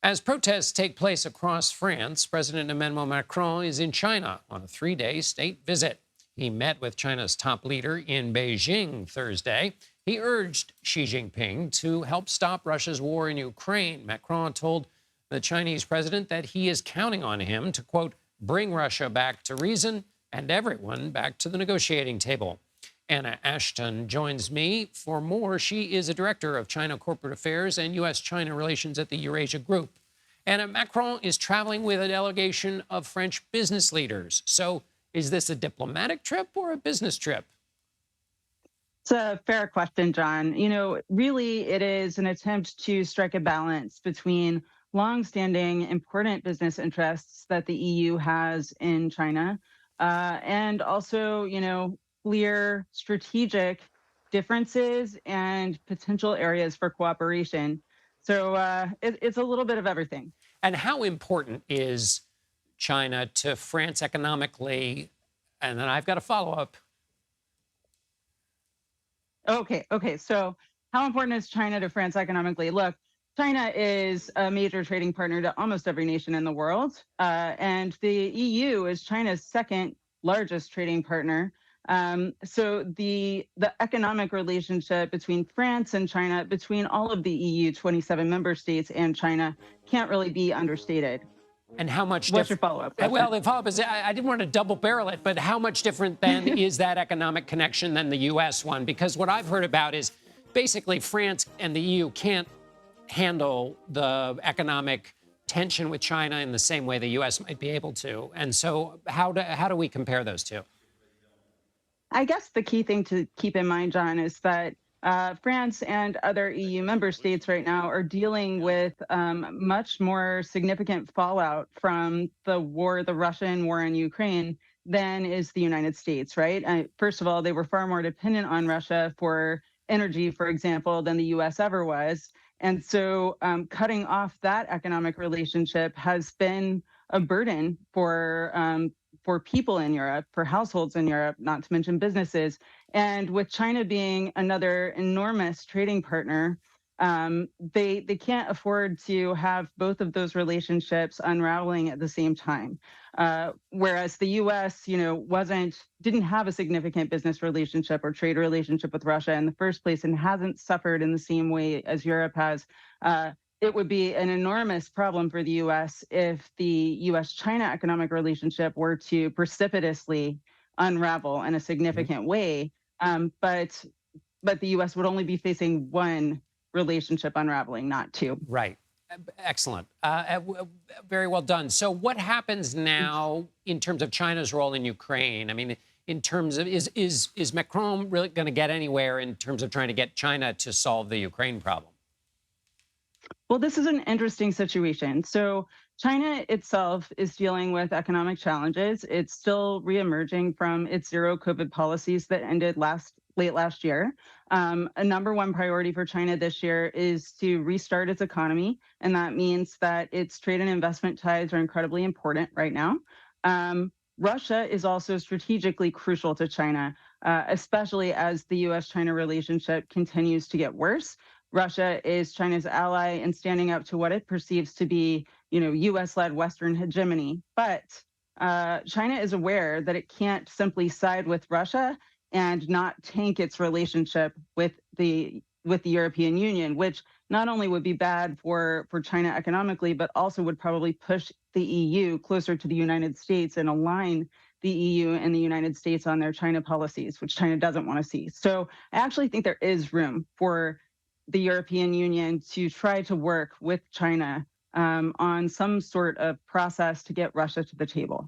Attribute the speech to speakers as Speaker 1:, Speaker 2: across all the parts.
Speaker 1: As protests take place across France, President Emmanuel Macron is in China on a 3-day state visit. He met with China's top leader in Beijing Thursday. He urged Xi Jinping to help stop Russia's war in Ukraine. Macron told the Chinese president that he is counting on him to, quote, bring Russia back to reason and everyone back to the negotiating table. Anna Ashton joins me for more. She is a director of China Corporate Affairs and U.S.-China Relations at the Eurasia Group. And Macron is traveling with a delegation of French business leaders. So is this a diplomatic trip or a business trip?
Speaker 2: It's a fair question, John. You know, really, it is an attempt to strike a balance between longstanding important business interests that the EU has in China and also, clear strategic differences and potential areas for cooperation. So it's a little bit of everything.
Speaker 1: And how important is China to France economically? And then I've got a follow-up.
Speaker 2: Okay. So how important is China to France economically? Look, China is a major trading partner to almost every nation in the world. And the EU is China's second largest trading partner. So the economic relationship between France and China, between all of the EU 27 member states and China, can't really be understated.
Speaker 1: And how much
Speaker 2: What's your follow-up question?
Speaker 1: Well, the follow-up is, I didn't want to double barrel it, but how much different then is that economic connection than the U.S. one? Because what I've heard about is basically France and the EU can't handle the economic tension with China in the same way the U.S. might be able to. And so how do we compare those two?
Speaker 2: I guess the key thing to keep in mind, John, is that France and other EU member states right now are dealing with much more significant fallout from the Russian war in Ukraine than is the United States, right? First of all, they were far more dependent on Russia for energy, for example, than the U.S. ever was. And so cutting off that economic relationship has been a burden for people in Europe, for households in Europe, not to mention businesses. And with China being another enormous trading partner, they can't afford to have both of those relationships unraveling at the same time. Whereas the U.S., didn't have a significant business relationship or trade relationship with Russia in the first place and hasn't suffered in the same way as Europe has. It would be an enormous problem for the U.S. if the U.S.-China economic relationship were to precipitously unravel in a significant way. But the U.S. would only be facing one relationship unraveling, not two.
Speaker 1: Right. Excellent. Very well done. So what happens now in terms of China's role in Ukraine? I mean, in terms of, is Macron really going to get anywhere in terms of trying to get China to solve the Ukraine problem?
Speaker 2: Well, this is an interesting situation. So China itself is dealing with economic challenges. It's still reemerging from its zero COVID policies that ended late last year. A number one priority for China this year is to restart its economy, and that means that its trade and investment ties are incredibly important right now. Russia is also strategically crucial to China, especially as the U.S.-China relationship continues to get worse. Russia is China's ally in standing up to what it perceives to be, U.S.-led Western hegemony. But China is aware that it can't simply side with Russia and not tank its relationship with the European Union, which not only would be bad for China economically, but also would probably push the EU closer to the United States and align the EU and the United States on their China policies, which China doesn't want to see. So I actually think there is room for the European Union to try to work with China on some sort of process to get Russia to the table.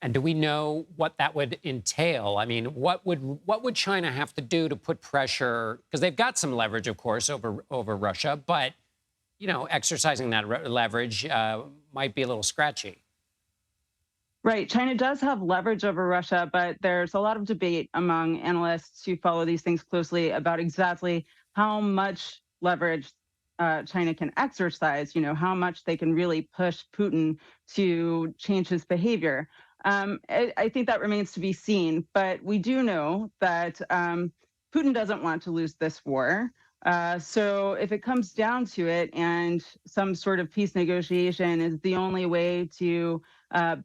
Speaker 1: And do we know what that would entail? I mean, what would China have to do to put pressure? Because they've got some leverage, of course, over Russia, but exercising that leverage might be a little scratchy.
Speaker 2: Right. China does have leverage over Russia, but there's a lot of debate among analysts who follow these things closely about exactly how much leverage China can exercise, how much they can really push Putin to change his behavior. I think that remains to be seen, but we do know that Putin doesn't want to lose this war. So if it comes down to it and some sort of peace negotiation is the only way to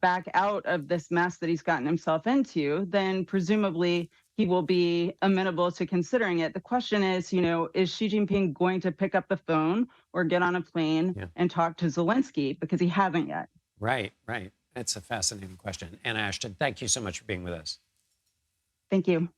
Speaker 2: back out of this mess that he's gotten himself into, then presumably he will be amenable to considering it. The question is, is Xi Jinping going to pick up the phone or get on a plane and talk to Zelensky? Because he hasn't yet.
Speaker 1: Right, right. That's a fascinating question. Anna Ashton, thank you so much for being with us.
Speaker 2: Thank you.